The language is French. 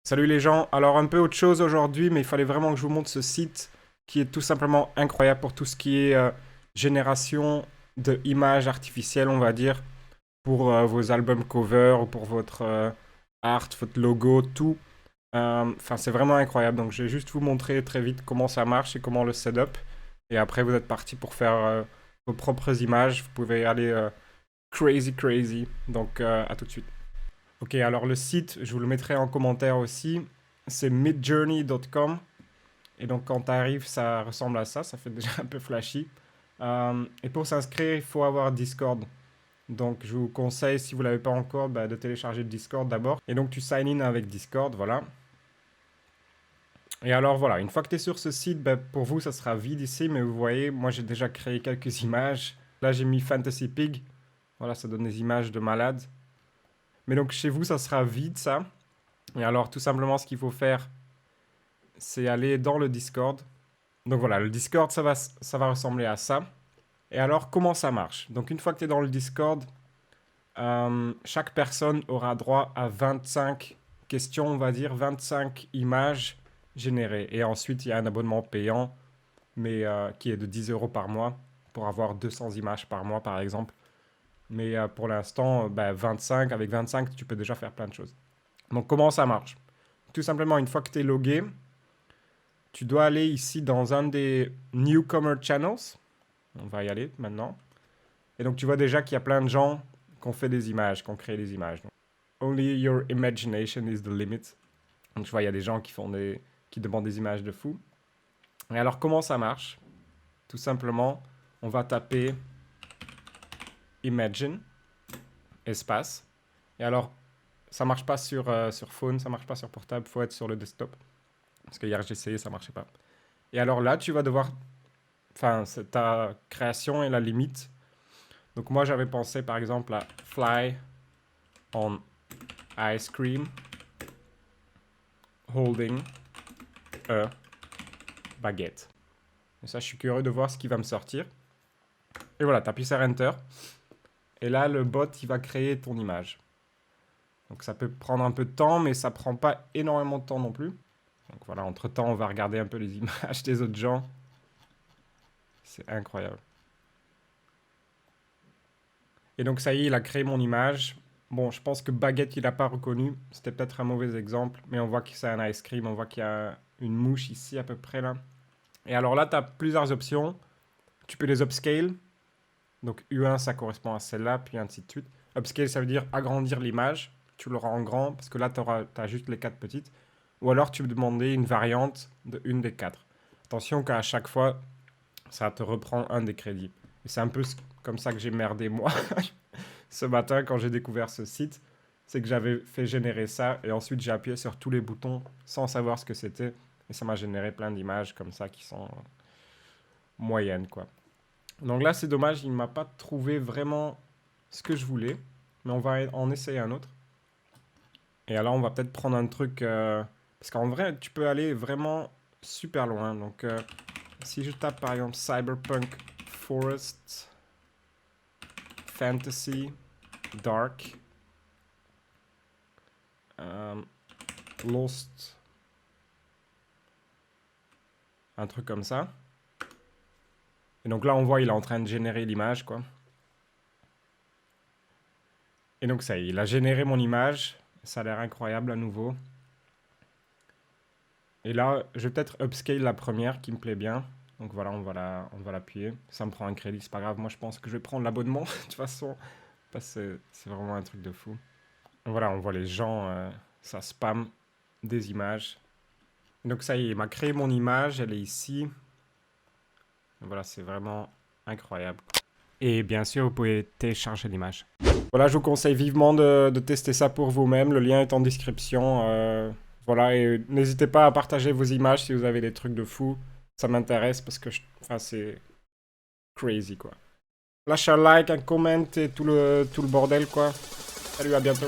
Salut les gens, alors un peu autre chose aujourd'hui, mais il fallait vraiment que je vous montre ce site qui est tout simplement incroyable pour tout ce qui est génération d'images artificielles, on va dire, pour vos albums cover ou pour votre art, votre logo, tout. Enfin, c'est vraiment incroyable, donc je vais juste vous montrer très vite comment ça marche et comment le setup. Et après, vous êtes parti pour faire vos propres images, vous pouvez aller crazy crazy, donc à tout de suite. Ok, alors le site, je vous le mettrai en commentaire aussi. C'est midjourney.com. Et donc quand tu arrives, ça ressemble à ça. Ça fait déjà un peu flashy. Et pour s'inscrire, il faut avoir Discord. Donc je vous conseille, si vous ne l'avez pas encore, bah, de télécharger le Discord d'abord. Et donc tu sign in avec Discord, voilà. Et alors voilà, une fois que tu es sur ce site, bah, pour vous, ça sera vide ici. Mais vous voyez, moi j'ai déjà créé quelques images. Là j'ai mis Fantasy Pig. Voilà, ça donne des images de malades. Mais donc chez vous, ça sera vide ça. Et alors, tout simplement, ce qu'il faut faire, c'est aller dans le Discord. Donc voilà, le Discord, ça va ressembler à ça. Et alors, comment ça marche? Donc, une fois que tu es dans le Discord, chaque personne aura droit à 25 questions, on va dire, 25 images générées. Et ensuite, il y a un abonnement payant, mais qui est de 10 euros par mois, pour avoir 200 images par mois, par exemple. Mais pour l'instant, 25, avec 25, tu peux déjà faire plein de choses. Donc, comment ça marche? Tout simplement, une fois que tu es logué, tu dois aller ici dans un des Newcomer Channels. On va y aller maintenant. Et donc, tu vois déjà qu'il y a plein de gens qui ont fait des images, qui ont créé des images. Donc, only your imagination is the limit. Donc, tu vois, il y a des gens qui demandent des images de fou. Et alors, comment ça marche? Tout simplement, on va taper Imagine, espace. Et alors, ça marche pas sur phone, ça marche pas sur portable, faut être sur le desktop. Parce que hier j'ai essayé, ça marchait pas. Et alors là, tu vas devoir. Enfin, ta création est la limite. Donc moi, j'avais pensé par exemple à fly on ice cream holding a baguette. Et ça, je suis curieux de voir ce qui va me sortir. Et voilà, tu appuies sur Enter. Et là, le bot, il va créer ton image. Donc ça peut prendre un peu de temps, mais ça prend pas énormément de temps non plus. Donc voilà, entre-temps, on va regarder un peu les images des autres gens. C'est incroyable. Et donc ça y est, il a créé mon image. Bon, je pense que baguette, il n'a pas reconnu. C'était peut-être un mauvais exemple, mais on voit que c'est un ice cream. On voit qu'il y a une mouche ici à peu près là. Et alors là, tu as plusieurs options. Tu peux les upscale. Donc U1, ça correspond à celle-là, puis ainsi de suite. Upscale, ça veut dire agrandir l'image. Tu l'auras en grand, parce que là, tu as juste les 4 petites. Ou alors, tu peux demander une variante de une des 4. Attention qu'à chaque fois, ça te reprend un des crédits. Et c'est un peu comme ça que j'ai merdé moi ce matin quand j'ai découvert ce site. C'est que j'avais fait générer ça et ensuite j'ai appuyé sur tous les boutons sans savoir ce que c'était. Et ça m'a généré plein d'images comme ça qui sont moyennes, quoi. Donc là, c'est dommage, il ne m'a pas trouvé vraiment ce que je voulais. Mais on va en essayer un autre. Et alors, on va peut-être prendre un truc. Parce qu'en vrai, tu peux aller vraiment super loin. Donc, si je tape par exemple Cyberpunk Forest Fantasy Dark Lost, un truc comme ça. Et donc là, on voit, il est en train de générer l'image, quoi. Et donc ça y est, il a généré mon image. Ça a l'air incroyable à nouveau. Et là, je vais peut-être upscale la première qui me plaît bien. Donc voilà, on va l'appuyer. Ça me prend un crédit, c'est pas grave. Moi, je pense que je vais prendre l'abonnement de toute façon. Parce que c'est vraiment un truc de fou. Voilà, on voit les gens, ça spam des images. Donc ça y est, il m'a créé mon image, elle est ici. Voilà, c'est vraiment incroyable. Et bien sûr, vous pouvez télécharger l'image. Voilà, je vous conseille vivement de tester ça pour vous-même. Le lien est en description. Voilà, et n'hésitez pas à partager vos images si vous avez des trucs de fou. Ça m'intéresse parce que enfin, c'est crazy, quoi. Lâchez un like, un comment et tout le bordel, quoi. Salut, à bientôt.